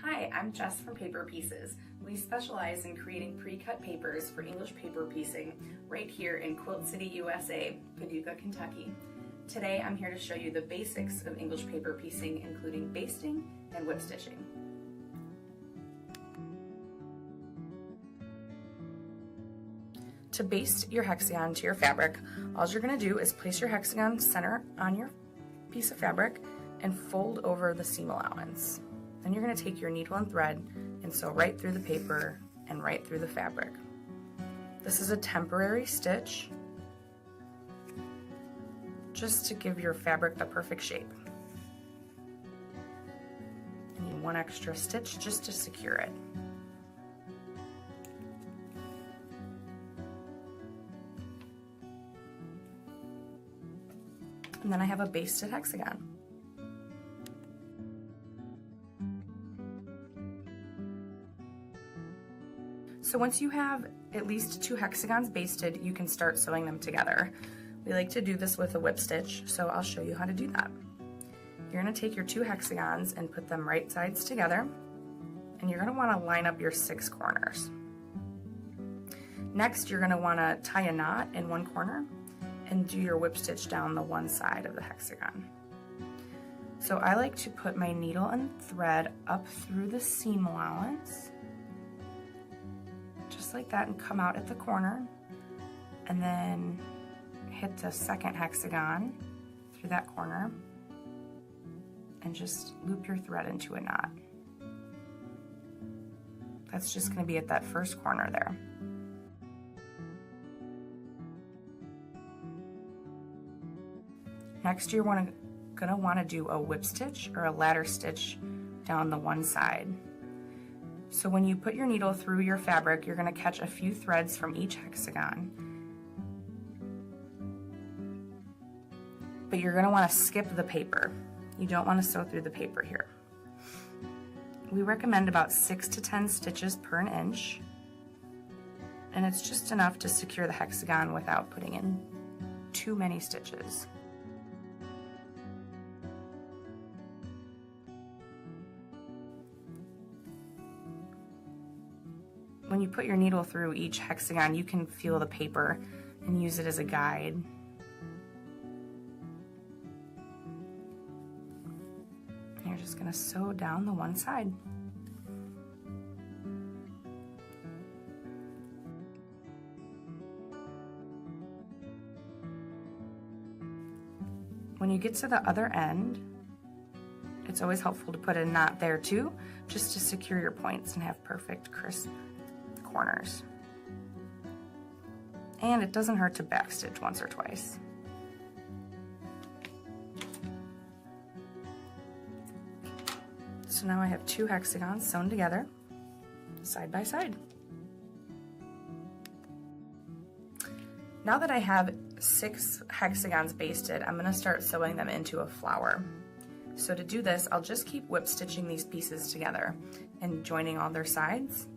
Hi, I'm Jess from Paper Pieces. We specialize in creating pre-cut papers for English paper piecing right here in Quilt City, USA, Paducah, Kentucky. Today I'm here to show you the basics of English paper piecing, including basting and whip stitching. To baste your hexagon to your fabric, all you're going to do is place your hexagon center on your piece of fabric and fold over the seam allowance. Then you're going to take your needle and thread and sew right through the paper and right through the fabric. This is a temporary stitch just to give your fabric the perfect shape. You need one extra stitch just to secure it. And then I have a basted hexagon. So once you have at least 2 hexagons basted, you can start sewing them together. We like to do this with a whip stitch, so I'll show you how to do that. You're going to take your 2 hexagons and put them right sides together, and you're going to want to line up your 6 corners. Next, you're going to want to tie a knot in one corner and do your whip stitch down the one side of the hexagon. So I like to put my needle and thread up through the seam allowance, just like that, and come out at the corner, and then hit the second hexagon through that corner and just loop your thread into a knot. That's just going to be at that first corner there. Next, you're going to want to do a whip stitch or a ladder stitch down the one side. So when you put your needle through your fabric, you're going to catch a few threads from each hexagon. But you're going to want to skip the paper. You don't want to sew through the paper here. We recommend about 6 to 10 stitches per an inch, and it's just enough to secure the hexagon without putting in too many stitches. When you put your needle through each hexagon, you can feel the paper and use it as a guide. And you're just going to sew down the one side. When you get to the other end, it's always helpful to put a knot there too, just to secure your points and have perfect, crisp corners. And it doesn't hurt to backstitch once or twice. So now I have 2 hexagons sewn together, side by side. Now that I have 6 hexagons basted, I'm going to start sewing them into a flower. So to do this, I'll just keep whip stitching these pieces together and joining all their sides.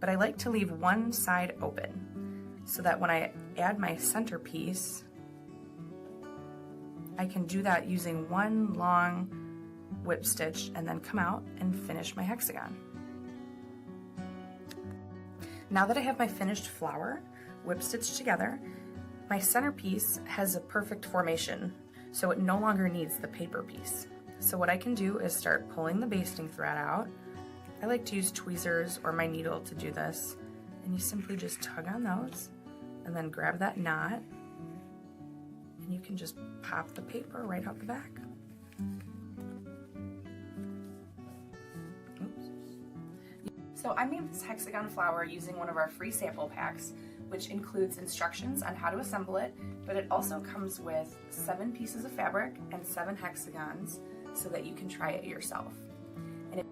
But I like to leave one side open so that when I add my centerpiece, I can do that using one long whip stitch and then come out and finish my hexagon. Now that I have my finished flower whip stitched together, my centerpiece has a perfect formation, so it no longer needs the paper piece. So what I can do is start pulling the basting thread out. I like to use tweezers or my needle to do this, and you simply just tug on those and then grab that knot, and you can just pop the paper right out the back. Oops. So I made this hexagon flower using one of our free sample packs, which includes instructions on how to assemble it, but it also comes with 7 pieces of fabric and 7 hexagons so that you can try it yourself. And